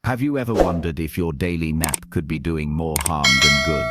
Have you ever wondered if your daily nap could be doing more harm than good?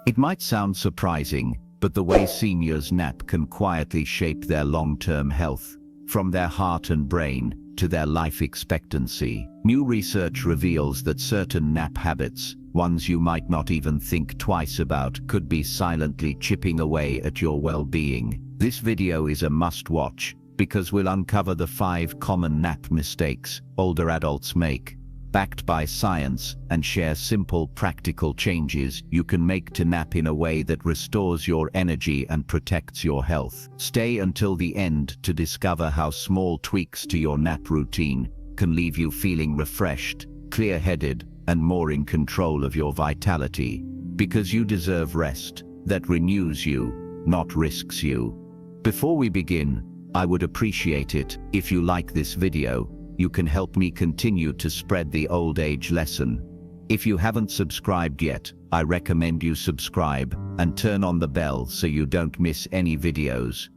It might sound surprising, but the way seniors nap can quietly shape their long-term health, from their heart and brain to their life expectancy. New research reveals that certain nap habits, ones you might not even think twice about, could be silently chipping away at your well-being. This video is a must-watch because we'll uncover the 5 common nap mistakes older adults make, backed by science, and share simple, practical changes you can make to nap in a way that restores your energy and protects your health. Stay until the end to discover how small tweaks to your nap routine can leave you feeling refreshed, clear-headed, and more in control of your vitality. Because you deserve rest that renews you, not risks you. Before we begin, I would appreciate it if you like this video. You can help me continue to spread the old age lesson. If you haven't subscribed yet, I recommend you subscribe and turn on the bell so you don't miss any videos.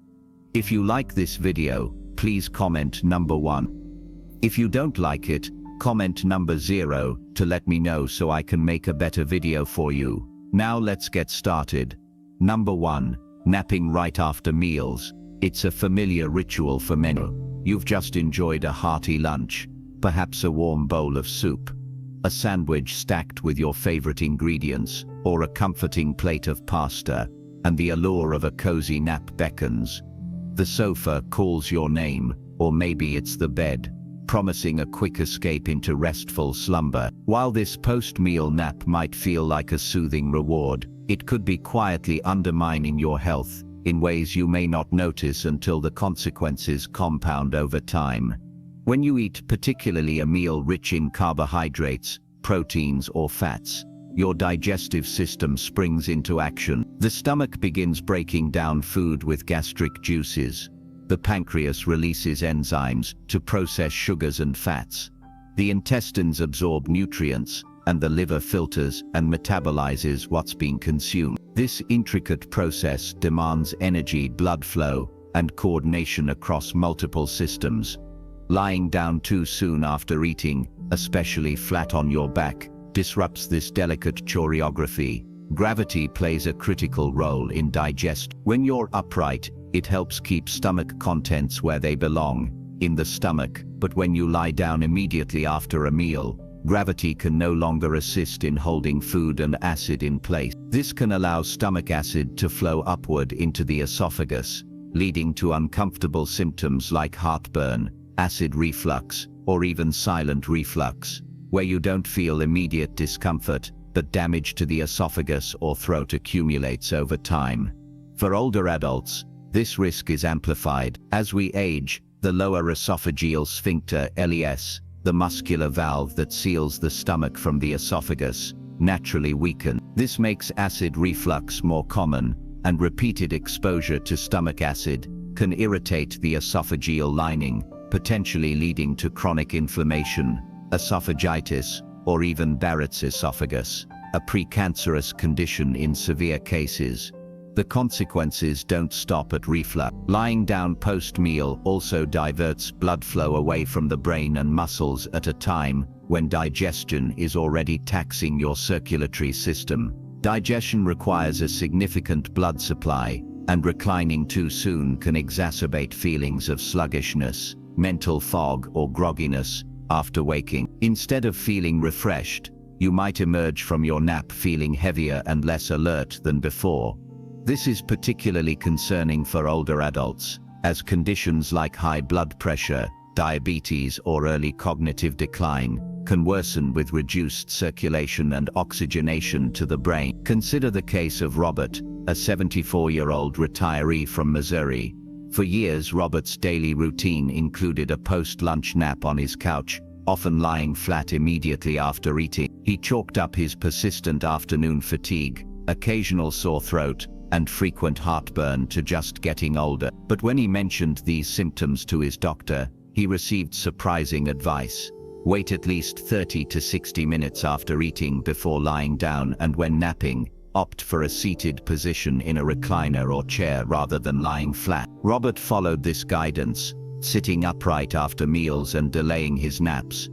If you like this video, please comment number 1. If you don't like it, comment number 0 to let me know so I can make a better video for you. Now let's get started. Number 1. Napping right after meals. It's a familiar ritual for many. You've just enjoyed a hearty lunch, perhaps a warm bowl of soup, a sandwich stacked with your favorite ingredients, or a comforting plate of pasta, and the allure of a cozy nap beckons. The sofa calls your name, or maybe it's the bed, promising a quick escape into restful slumber. While this post-meal nap might feel like a soothing reward, it could be quietly undermining your health in ways you may not notice until the consequences compound over time. When you eat, particularly a meal rich in carbohydrates, proteins, or fats, your digestive system springs into action. The stomach begins breaking down food with gastric juices. The pancreas releases enzymes to process sugars and fats. The intestines absorb nutrients, and the liver filters and metabolizes what's being consumed. This intricate process demands energy, blood flow, and coordination across multiple systems. Lying down too soon after eating, especially flat on your back, disrupts this delicate choreography. Gravity plays a critical role in digestion. When you're upright, it helps keep stomach contents where they belong, in the stomach, but when you lie down immediately after a meal, gravity can no longer assist in holding food and acid in place. This can allow stomach acid to flow upward into the esophagus, leading to uncomfortable symptoms like heartburn, acid reflux, or even silent reflux, where you don't feel immediate discomfort, but damage to the esophagus or throat accumulates over time. For older adults, this risk is amplified. As we age, the lower esophageal sphincter, LES, the muscular valve that seals the stomach from the esophagus, naturally weaken. This makes acid reflux more common, and repeated exposure to stomach acid can irritate the esophageal lining, potentially leading to chronic inflammation, esophagitis, or even Barrett's esophagus, a precancerous condition in severe cases. The consequences don't stop at reflux. Lying down post-meal also diverts blood flow away from the brain and muscles at a time when digestion is already taxing your circulatory system. Digestion requires a significant blood supply, and reclining too soon can exacerbate feelings of sluggishness, mental fog, or grogginess after waking. Instead of feeling refreshed, you might emerge from your nap feeling heavier and less alert than before. This is particularly concerning for older adults, as conditions like high blood pressure, diabetes, or early cognitive decline can worsen with reduced circulation and oxygenation to the brain. Consider the case of Robert, a 74-year-old retiree from Missouri. For years, Robert's daily routine included a post-lunch nap on his couch, often lying flat immediately after eating. He chalked up his persistent afternoon fatigue, occasional sore throat, and frequent heartburn to just getting older. But when he mentioned these symptoms to his doctor, he received surprising advice. Wait at least 30 to 60 minutes after eating before lying down, and when napping, opt for a seated position in a recliner or chair rather than lying flat. Robert followed this guidance, sitting upright after meals and delaying his naps.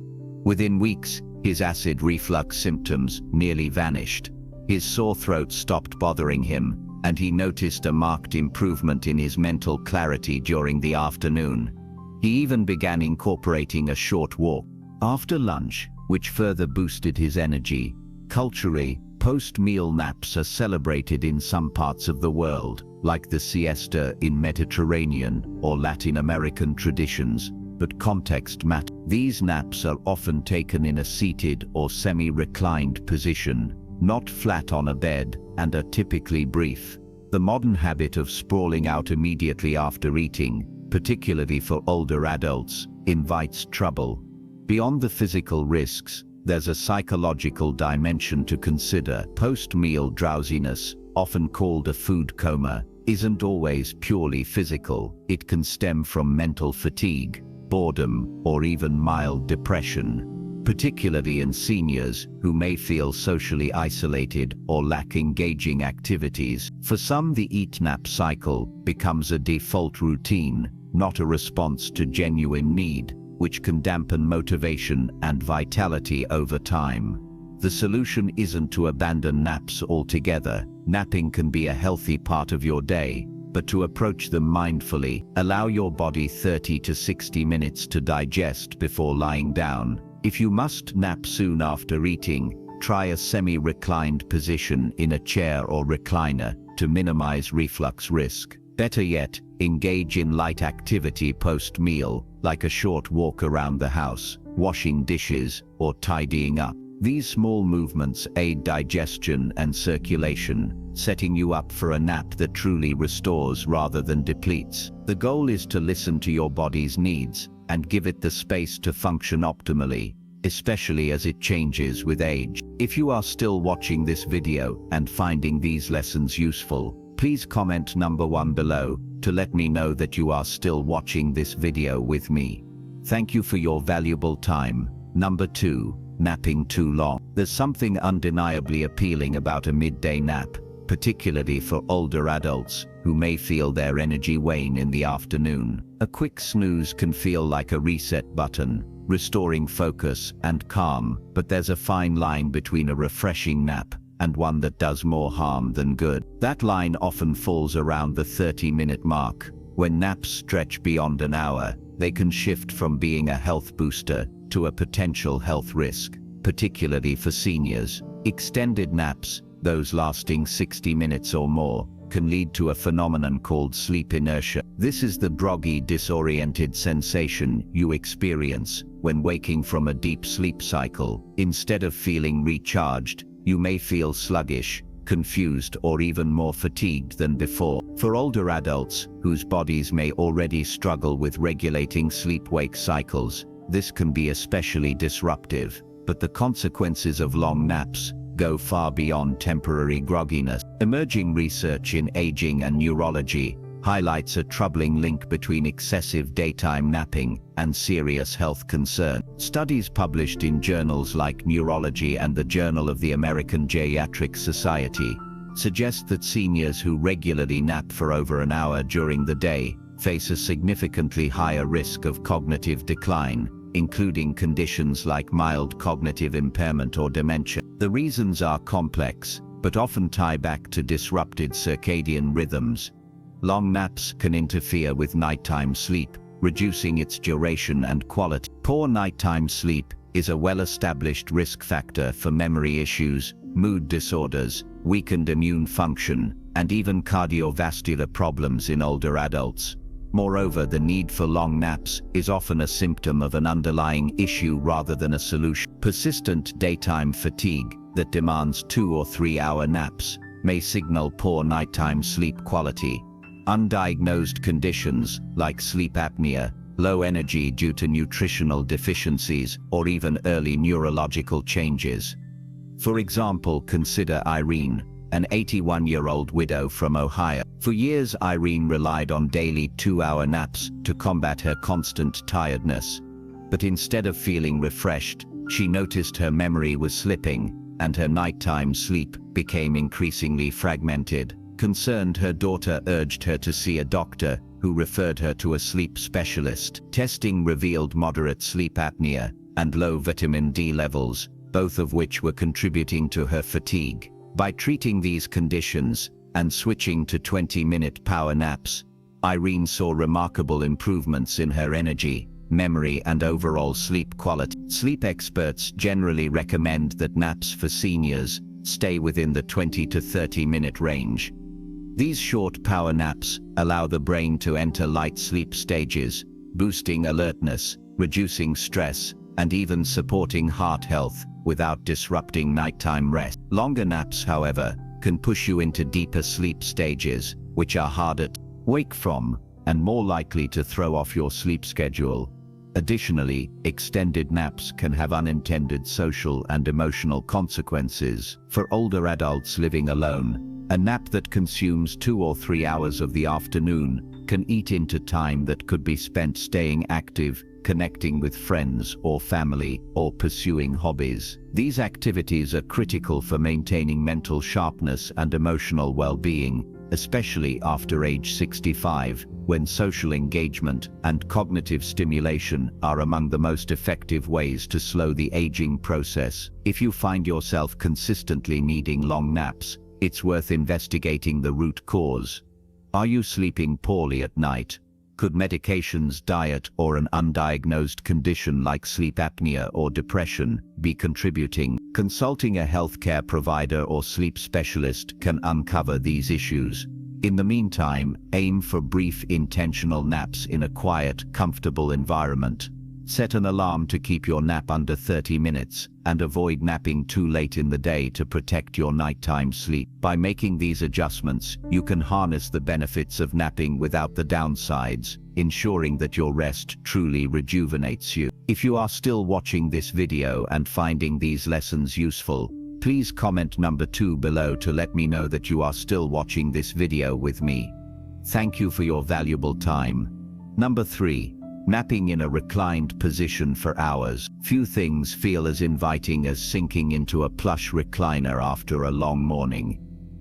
Within weeks, his acid reflux symptoms nearly vanished. His sore throat stopped bothering him, and he noticed a marked improvement in his mental clarity during the afternoon. He even began incorporating a short walk after lunch, which further boosted his energy. Culturally, post-meal naps are celebrated in some parts of the world, like the siesta in Mediterranean or Latin American traditions, but context matters. These naps are often taken in a seated or semi-reclined position, not flat on a bed, and are typically brief. The modern habit of sprawling out immediately after eating, particularly for older adults, invites trouble. Beyond the physical risks, there's a psychological dimension to consider. Post-meal drowsiness, often called a food coma, isn't always purely physical. It can stem from mental fatigue, boredom, or even mild depression, particularly in seniors who may feel socially isolated or lack engaging activities. For some, the eat-nap cycle becomes a default routine, not a response to genuine need, which can dampen motivation and vitality over time. The solution isn't to abandon naps altogether. Napping can be a healthy part of your day, but to approach them mindfully. Allow your body 30 to 60 minutes to digest before lying down. If you must nap soon after eating, try a semi-reclined position in a chair or recliner to minimize reflux risk. Better yet, engage in light activity post-meal, like a short walk around the house, washing dishes, or tidying up. These small movements aid digestion and circulation, setting you up for a nap that truly restores rather than depletes. The goal is to listen to your body's needs and give it the space to function optimally, especially as it changes with age. If you are still watching this video and finding these lessons useful, please comment number 1 below to let me know that you are still watching this video with me. Thank you for your valuable time. Number 2. Napping too long. There's something undeniably appealing about a midday nap, particularly for older adults who may feel their energy wane in the afternoon. A quick snooze can feel like a reset button, restoring focus and calm, but there's a fine line between a refreshing nap and one that does more harm than good. That line often falls around the 30-minute mark. When naps stretch beyond an hour, they can shift from being a health booster to a potential health risk, particularly for seniors. Extended naps, those lasting 60 minutes or more, can lead to a phenomenon called sleep inertia. This is the groggy, disoriented sensation you experience when waking from a deep sleep cycle. Instead of feeling recharged, you may feel sluggish, confused, or even more fatigued than before. For older adults, whose bodies may already struggle with regulating sleep-wake cycles, this can be especially disruptive, but the consequences of long naps go far beyond temporary grogginess. Emerging research in aging and neurology highlights a troubling link between excessive daytime napping and serious health concerns. Studies published in journals like Neurology and the Journal of the American Geriatric Society suggest that seniors who regularly nap for over an hour during the day face a significantly higher risk of cognitive decline, including conditions like mild cognitive impairment or dementia. The reasons are complex, but often tie back to disrupted circadian rhythms. Long naps can interfere with nighttime sleep, reducing its duration and quality. Poor nighttime sleep is a well-established risk factor for memory issues, mood disorders, weakened immune function, and even cardiovascular problems in older adults. Moreover, the need for long naps is often a symptom of an underlying issue rather than a solution. Persistent daytime fatigue that demands 2 or 3 hour naps may signal poor nighttime sleep quality. Undiagnosed conditions like sleep apnea, low energy due to nutritional deficiencies, or even early neurological changes. For example, consider Irene, an 81-year-old widow from Ohio. For years, Irene relied on daily 2-hour naps to combat her constant tiredness. But instead of feeling refreshed, she noticed her memory was slipping, and her nighttime sleep became increasingly fragmented. Concerned, her daughter urged her to see a doctor, who referred her to a sleep specialist. Testing revealed moderate sleep apnea, and low vitamin D levels, both of which were contributing to her fatigue. By treating these conditions and switching to 20-minute power naps, Irene saw remarkable improvements in her energy, memory, and overall sleep quality. Sleep experts generally recommend that naps for seniors stay within the 20 to 30-minute range. These short power naps allow the brain to enter light sleep stages, boosting alertness, reducing stress, and even supporting heart health without disrupting nighttime rest. Longer naps, however, can push you into deeper sleep stages, which are harder to wake from and more likely to throw off your sleep schedule. Additionally, extended naps can have unintended social and emotional consequences. For older adults living alone, a nap that consumes 2 or 3 hours of the afternoon can eat into time that could be spent staying active, connecting with friends or family, or pursuing hobbies. These activities are critical for maintaining mental sharpness and emotional well-being, especially after age 65, when social engagement and cognitive stimulation are among the most effective ways to slow the aging process. If you find yourself consistently needing long naps, it's worth investigating the root cause. Are you sleeping poorly at night? Could medications, diet, or an undiagnosed condition like sleep apnea or depression be contributing? Consulting a healthcare provider or sleep specialist can uncover these issues. In the meantime, aim for brief, intentional naps in a quiet, comfortable environment. Set an alarm to keep your nap under 30 minutes, and avoid napping too late in the day to protect your nighttime sleep. By making these adjustments, you can harness the benefits of napping without the downsides, ensuring that your rest truly rejuvenates you. If you are still watching this video and finding these lessons useful, please comment number 2 below to let me know that you are still watching this video with me. Thank you for your valuable time. Number 3. Napping in a reclined position for hours. Few things feel as inviting as sinking into a plush recliner after a long morning.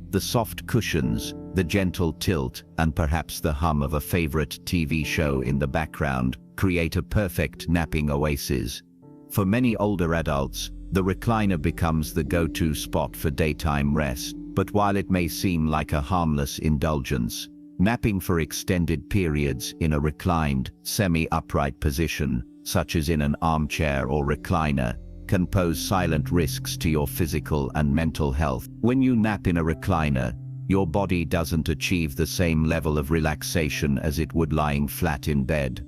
The soft cushions, the gentle tilt, and perhaps the hum of a favorite TV show in the background create a perfect napping oasis. For many older adults, the recliner becomes the go-to spot for daytime rest. But while it may seem like a harmless indulgence, napping for extended periods in a reclined, semi-upright position, such as in an armchair or recliner, can pose silent risks to your physical and mental health. When you nap in a recliner, your body doesn't achieve the same level of relaxation as it would lying flat in bed.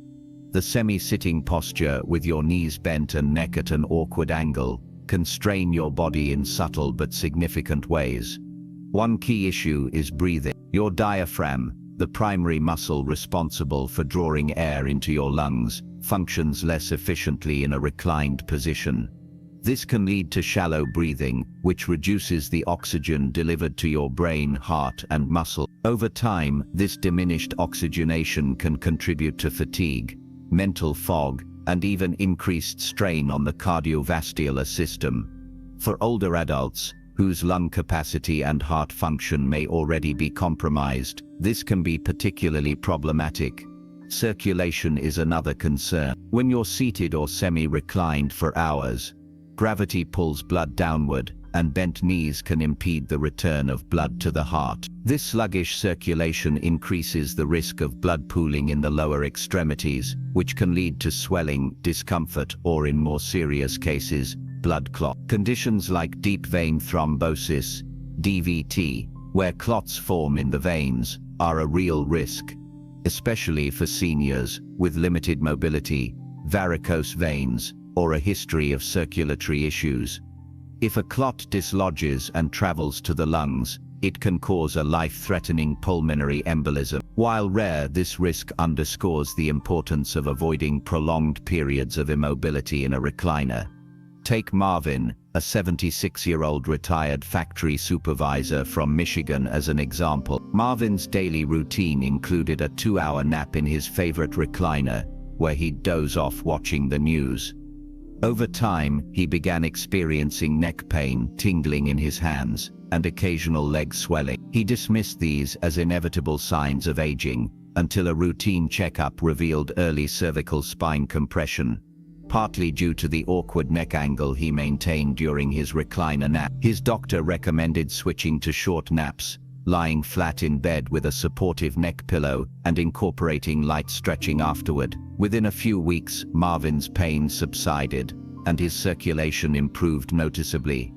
The semi-sitting posture, with your knees bent and neck at an awkward angle, can strain your body in subtle but significant ways. One key issue is breathing. Your diaphragm, the primary muscle responsible for drawing air into your lungs, functions less efficiently in a reclined position. This can lead to shallow breathing, which reduces the oxygen delivered to your brain, heart, and muscle. Over time, this diminished oxygenation can contribute to fatigue, mental fog, and even increased strain on the cardiovascular system. For older adults, whose lung capacity and heart function may already be compromised, this can be particularly problematic. Circulation is another concern. When you're seated or semi-reclined for hours, gravity pulls blood downward, and bent knees can impede the return of blood to the heart. This sluggish circulation increases the risk of blood pooling in the lower extremities, which can lead to swelling, discomfort, or in more serious cases, blood clot. Conditions like deep vein thrombosis, DVT, where clots form in the veins, are a real risk, especially for seniors with limited mobility, varicose veins, or a history of circulatory issues. If a clot dislodges and travels to the lungs, it can cause a life-threatening pulmonary embolism. While rare, this risk underscores the importance of avoiding prolonged periods of immobility in a recliner. Take Marvin, a 76-year-old retired factory supervisor from Michigan, as an example. Marvin's daily routine included a 2-hour nap in his favorite recliner, where he'd doze off watching the news. Over time, he began experiencing neck pain, tingling in his hands, and occasional leg swelling. He dismissed these as inevitable signs of aging, until a routine checkup revealed early cervical spine compression. partly due to the awkward neck angle he maintained during his recliner nap. His doctor recommended switching to short naps, lying flat in bed with a supportive neck pillow and incorporating light stretching afterward. Within a few weeks, Marvin's pain subsided and his circulation improved noticeably.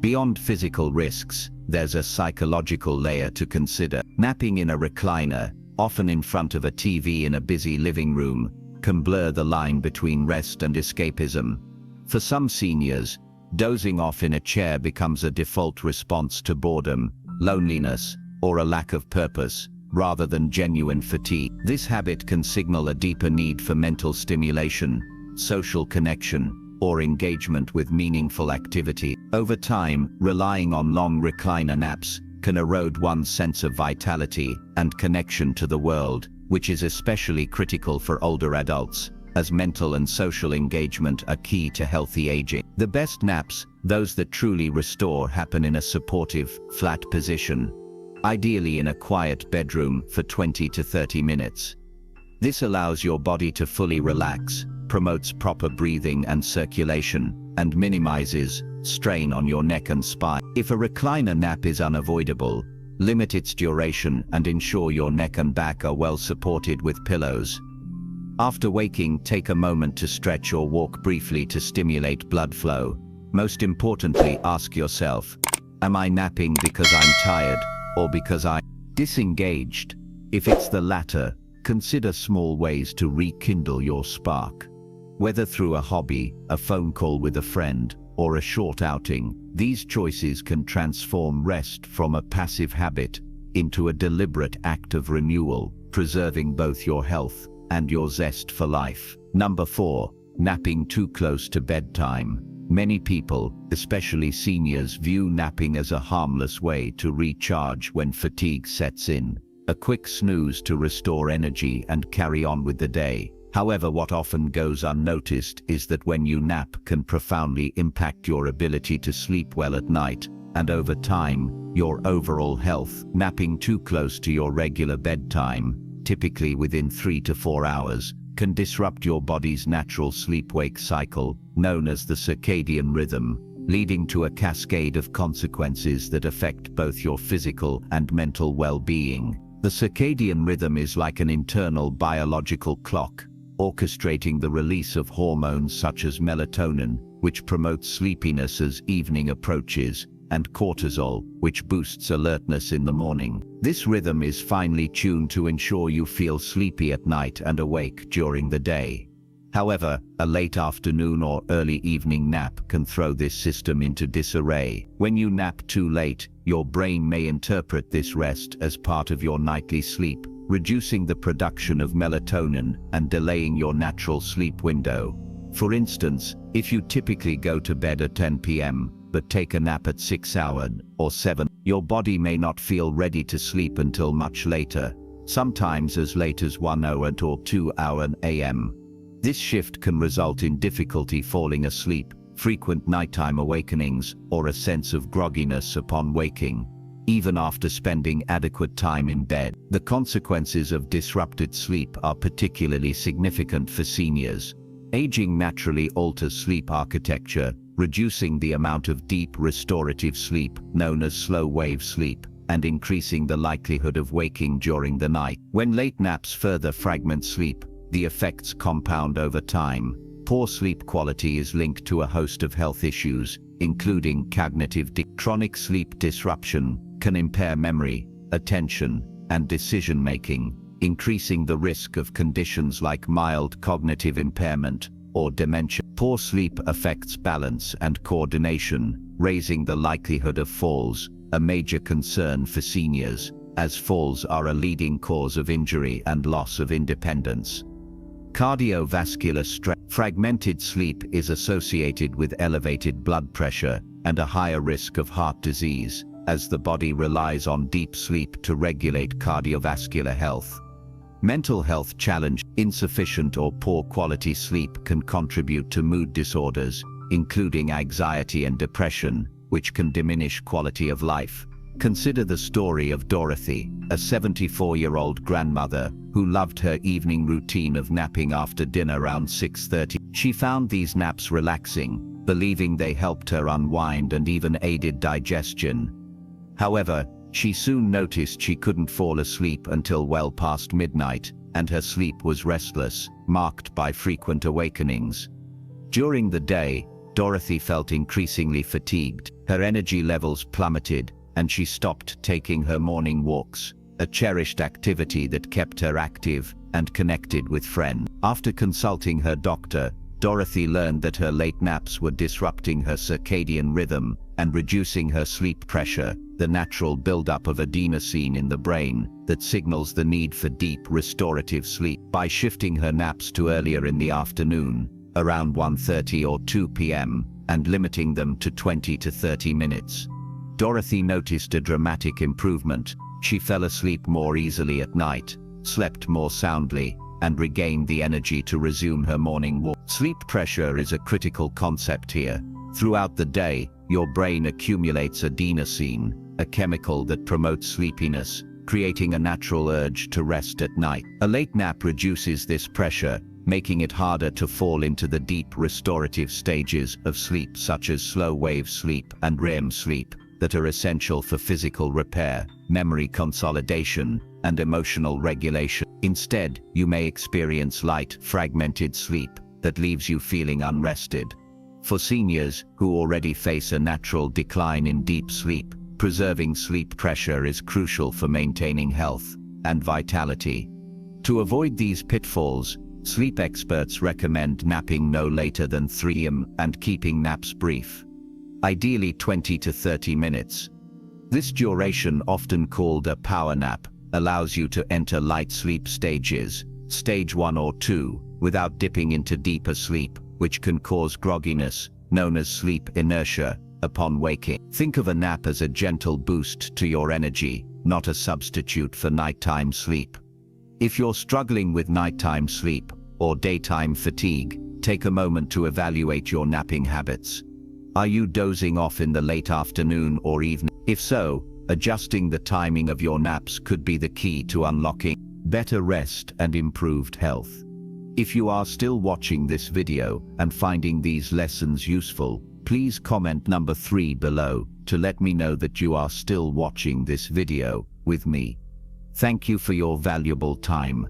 Beyond physical risks, there's a psychological layer to consider. Napping in a recliner, often in front of a TV in a busy living room, can blur the line between rest and escapism. For some seniors, dozing off in a chair becomes a default response to boredom, loneliness, or a lack of purpose, rather than genuine fatigue. This habit can signal a deeper need for mental stimulation, social connection, or engagement with meaningful activity. Over time, relying on long recliner naps can erode one's sense of vitality and connection to the world, which is especially critical for older adults, as mental and social engagement are key to healthy aging. The best naps, those that truly restore, happen in a supportive, flat position, ideally in a quiet bedroom for 20 to 30 minutes. This allows your body to fully relax, promotes proper breathing and circulation, and minimizes strain on your neck and spine. If a recliner nap is unavoidable, limit its duration and ensure your neck and back are well supported with pillows. After waking, take a moment to stretch or walk briefly to stimulate blood flow. Most importantly, ask yourself, am I napping because I'm tired or because I'm disengaged? If it's the latter, consider small ways to rekindle your spark. Whether through a hobby, a phone call with a friend, or a short outing, these choices can transform rest from a passive habit into a deliberate act of renewal, preserving both your health and your zest for life. Number 4. Napping too close to bedtime. Many people, especially seniors, view napping as a harmless way to recharge when fatigue sets in. A quick snooze to restore energy and carry on with the day. However, what often goes unnoticed is that when you nap can profoundly impact your ability to sleep well at night, and over time, your overall health. Napping too close to your regular bedtime, typically within 3 to 4 hours, can disrupt your body's natural sleep-wake cycle, known as the circadian rhythm, leading to a cascade of consequences that affect both your physical and mental well-being. The circadian rhythm is like an internal biological clock, orchestrating the release of hormones such as melatonin, which promotes sleepiness as evening approaches, and cortisol, which boosts alertness in the morning. This rhythm is finely tuned to ensure you feel sleepy at night and awake during the day. However, a late afternoon or early evening nap can throw this system into disarray. When you nap too late, your brain may interpret this rest as part of your nightly sleep, reducing the production of melatonin and delaying your natural sleep window. For instance, if you typically go to bed at 10 p.m., but take a nap at 6 hours or 7, your body may not feel ready to sleep until much later, sometimes as late as 1 hour or 2 a.m. This shift can result in difficulty falling asleep, frequent nighttime awakenings, or a sense of grogginess upon waking, even after spending adequate time in bed. The consequences of disrupted sleep are particularly significant for seniors. Aging naturally alters sleep architecture, reducing the amount of deep restorative sleep, known as slow-wave sleep, and increasing the likelihood of waking during the night. When late naps further fragment sleep, the effects compound over time. Poor sleep quality is linked to a host of health issues, including cognitive decline. Chronic sleep disruption can impair memory, attention, and decision-making, increasing the risk of conditions like mild cognitive impairment or dementia. Poor sleep affects balance and coordination, raising the likelihood of falls, a major concern for seniors, as falls are a leading cause of injury and loss of independence. Cardiovascular stress. Fragmented sleep is associated with elevated blood pressure and a higher risk of heart disease, as the body relies on deep sleep to regulate cardiovascular health. Mental health challenge. Insufficient or poor quality sleep can contribute to mood disorders, including anxiety and depression, which can diminish quality of life. Consider the story of Dorothy, a 74-year-old grandmother who loved her evening routine of napping after dinner around 6:30. She found these naps relaxing, believing they helped her unwind and even aided digestion. However, she soon noticed she couldn't fall asleep until well past midnight, and her sleep was restless, marked by frequent awakenings. During the day, Dorothy felt increasingly fatigued, her energy levels plummeted, and she stopped taking her morning walks, a cherished activity that kept her active and connected with friends. After consulting her doctor, Dorothy learned that her late naps were disrupting her circadian rhythm and reducing her sleep pressure, the natural buildup of adenosine in the brain that signals the need for deep restorative sleep. By shifting her naps to earlier in the afternoon, around 1:30 or 2 p.m., and limiting them to 20 to 30 minutes, Dorothy noticed a dramatic improvement. She fell asleep more easily at night, slept more soundly, and regained the energy to resume her morning walk. Sleep pressure is a critical concept here. Throughout the day, your brain accumulates adenosine, a chemical that promotes sleepiness, creating a natural urge to rest at night. A late nap reduces this pressure, making it harder to fall into the deep restorative stages of sleep such as slow-wave sleep and REM sleep that are essential for physical repair, memory consolidation, and emotional regulation. Instead, you may experience light, fragmented sleep that leaves you feeling unrested. For seniors who already face a natural decline in deep sleep, preserving sleep pressure is crucial for maintaining health and vitality. To avoid these pitfalls, sleep experts recommend napping no later than 3 am and keeping naps brief, ideally 20 to 30 minutes. This duration, often called a power nap, allows you to enter light sleep stages, stage 1 or 2, without dipping into deeper sleep, which can cause grogginess, known as sleep inertia, upon waking. Think of a nap as a gentle boost to your energy, not a substitute for nighttime sleep. If you're struggling with nighttime sleep or daytime fatigue, take a moment to evaluate your napping habits. Are you dozing off in the late afternoon or evening? If so, adjusting the timing of your naps could be the key to unlocking better rest and improved health. If you are still watching this video and finding these lessons useful, please comment number 3 below to let me know that you are still watching this video with me. Thank you for your valuable time.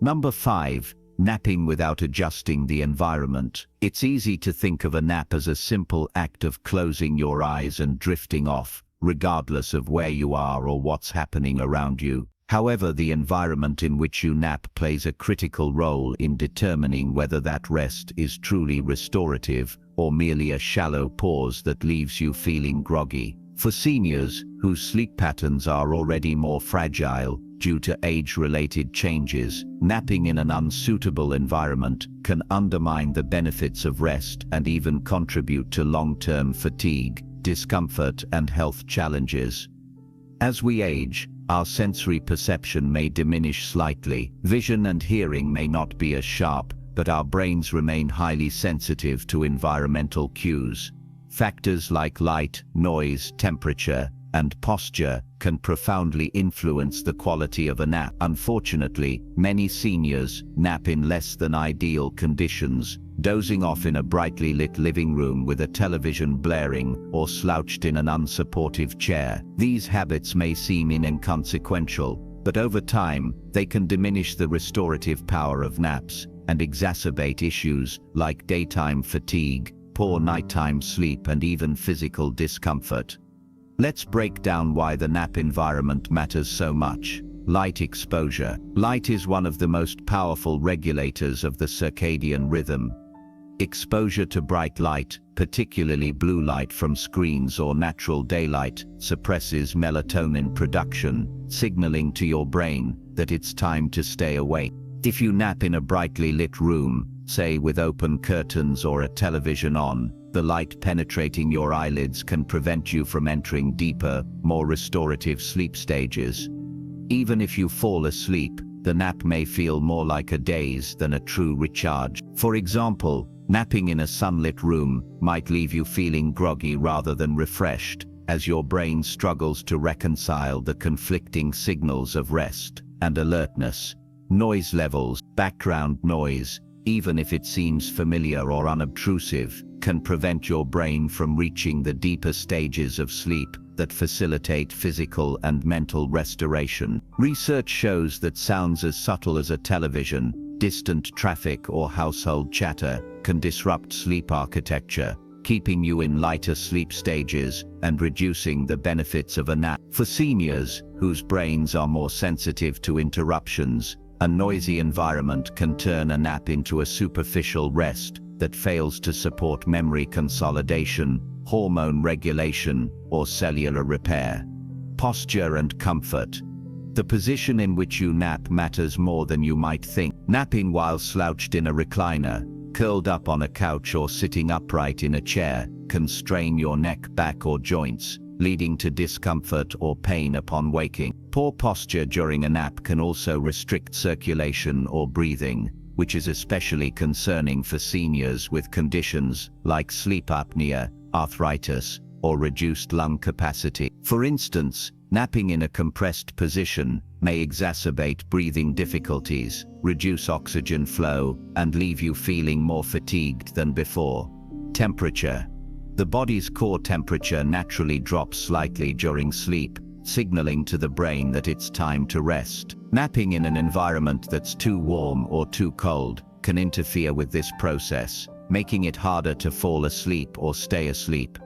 Number 5. Napping without adjusting the environment. It's easy to think of a nap as a simple act of closing your eyes and drifting off, regardless of where you are or what's happening around you. However, the environment in which you nap plays a critical role in determining whether that rest is truly restorative or merely a shallow pause that leaves you feeling groggy. For seniors, whose sleep patterns are already more fragile due to age-related changes, napping in an unsuitable environment can undermine the benefits of rest and even contribute to long-term fatigue, discomfort, and health challenges. As we age, our sensory perception may diminish slightly. Vision and hearing may not be as sharp, but our brains remain highly sensitive to environmental cues. Factors like light, noise, temperature, and posture can profoundly influence the quality of a nap. Unfortunately, many seniors nap in less than ideal conditions, dozing off in a brightly lit living room with a television blaring or slouched in an unsupportive chair. These habits may seem inconsequential, but over time, they can diminish the restorative power of naps and exacerbate issues like daytime fatigue, poor nighttime sleep, and even physical discomfort. Let's break down why the nap environment matters so much. Light exposure. Light is one of the most powerful regulators of the circadian rhythm. Exposure to bright light, particularly blue light from screens or natural daylight, suppresses melatonin production, signaling to your brain that it's time to stay awake. If you nap in a brightly lit room, say with open curtains or a television on, the light penetrating your eyelids can prevent you from entering deeper, more restorative sleep stages. Even if you fall asleep, the nap may feel more like a daze than a true recharge. For example, napping in a sunlit room might leave you feeling groggy rather than refreshed, as your brain struggles to reconcile the conflicting signals of rest and alertness. Noise levels, background noise, even if it seems familiar or unobtrusive, can prevent your brain from reaching the deeper stages of sleep that facilitate physical and mental restoration. Research shows that sounds as subtle as a television, distant traffic, or household chatter can disrupt sleep architecture, keeping you in lighter sleep stages and reducing the benefits of a nap. For seniors, whose brains are more sensitive to interruptions, a noisy environment can turn a nap into a superficial rest that fails to support memory consolidation, hormone regulation, or cellular repair. Posture and comfort. The position in which you nap matters more than you might think. Napping while slouched in a recliner, curled up on a couch, or sitting upright in a chair can strain your neck, back, or joints, leading to discomfort or pain upon waking. Poor posture during a nap can also restrict circulation or breathing, which is especially concerning for seniors with conditions like sleep apnea, arthritis, or reduced lung capacity. For instance, napping in a compressed position may exacerbate breathing difficulties, reduce oxygen flow, and leave you feeling more fatigued than before. Temperature. The body's core temperature naturally drops slightly during sleep, signaling to the brain that it's time to rest. Napping in an environment that's too warm or too cold can interfere with this process, making it harder to fall asleep or stay asleep.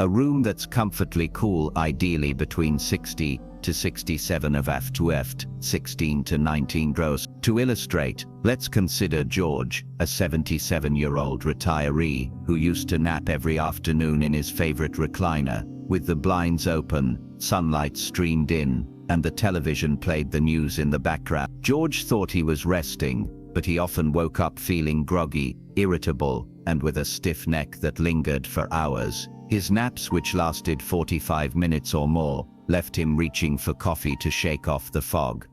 A room that's comfortably cool, ideally between 60 to 67 of F to F, 16 to 19 gross. To illustrate, let's consider George, a 77-year-old retiree who used to nap every afternoon in his favorite recliner, with the blinds open, sunlight streamed in, and the television played the news in the background. George thought he was resting, but he often woke up feeling groggy, irritable, and with a stiff neck that lingered for hours. His naps, which lasted 45 minutes or more, left him reaching for coffee to shake off the fog.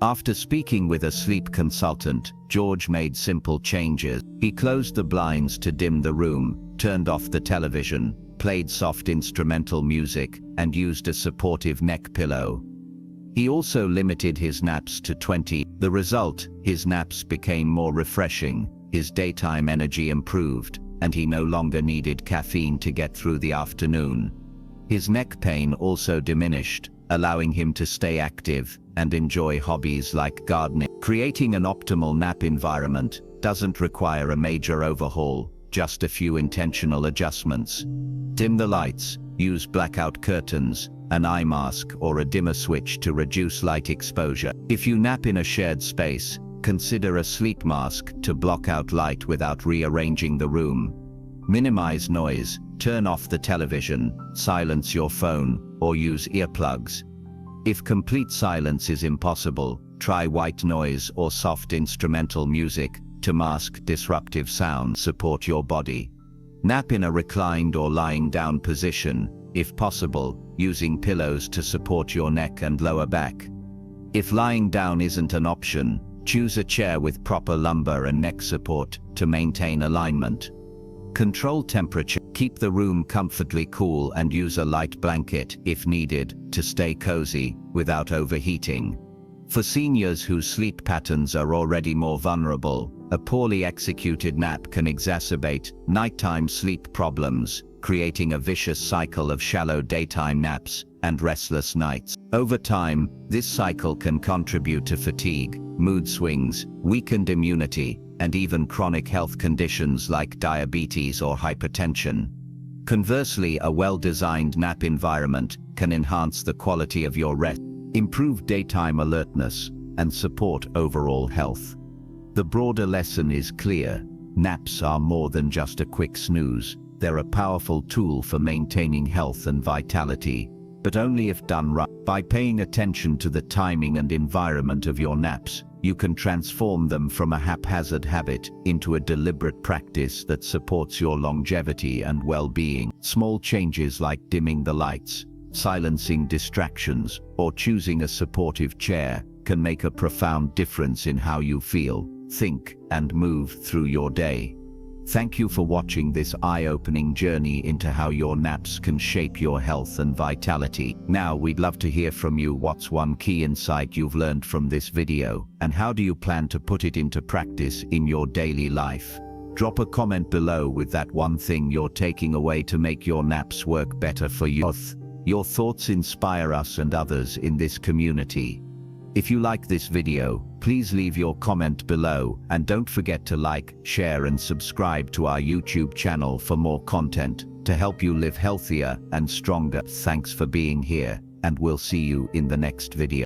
After speaking with a sleep consultant, George made simple changes. He closed the blinds to dim the room, turned off the television, played soft instrumental music, and used a supportive neck pillow. He also limited his naps to 20. The result, his naps became more refreshing, his daytime energy improved, and he no longer needed caffeine to get through the afternoon. His neck pain also diminished, allowing him to stay active and enjoy hobbies like gardening. Creating an optimal nap environment doesn't require a major overhaul, just a few intentional adjustments. Dim the lights, use blackout curtains, an eye mask, or a dimmer switch to reduce light exposure. If you nap in a shared space, consider a sleep mask to block out light without rearranging the room. Minimize noise, turn off the television, silence your phone, or use earplugs. If complete silence is impossible, try white noise or soft instrumental music to mask disruptive sounds. Support your body. Nap in a reclined or lying down position, if possible, using pillows to support your neck and lower back. If lying down isn't an option, choose a chair with proper lumbar and neck support to maintain alignment. Control temperature. Keep the room comfortably cool and use a light blanket, if needed, to stay cozy without overheating. For seniors whose sleep patterns are already more vulnerable, a poorly executed nap can exacerbate nighttime sleep problems, creating a vicious cycle of shallow daytime naps and restless nights. Over time, this cycle can contribute to fatigue, mood swings, weakened immunity, and even chronic health conditions like diabetes or hypertension. Conversely, a well-designed nap environment can enhance the quality of your rest, improve daytime alertness, and support overall health. The broader lesson is clear: naps are more than just a quick snooze. They're a powerful tool for maintaining health and vitality, but only if done right. By paying attention to the timing and environment of your naps, you can transform them from a haphazard habit into a deliberate practice that supports your longevity and well-being. Small changes like dimming the lights, silencing distractions, or choosing a supportive chair can make a profound difference in how you feel, think, and move through your day. Thank you for watching this eye-opening journey into how your naps can shape your health and vitality. Now, we'd love to hear from you. What's one key insight you've learned from this video, and how do you plan to put it into practice in your daily life? Drop a comment below with that one thing you're taking away to make your naps work better for you. Your thoughts inspire us and others in this community. If you like this video, please leave your comment below, and don't forget to like, share and subscribe to our YouTube channel for more content to help you live healthier and stronger. Thanks for being here, and we'll see you in the next video.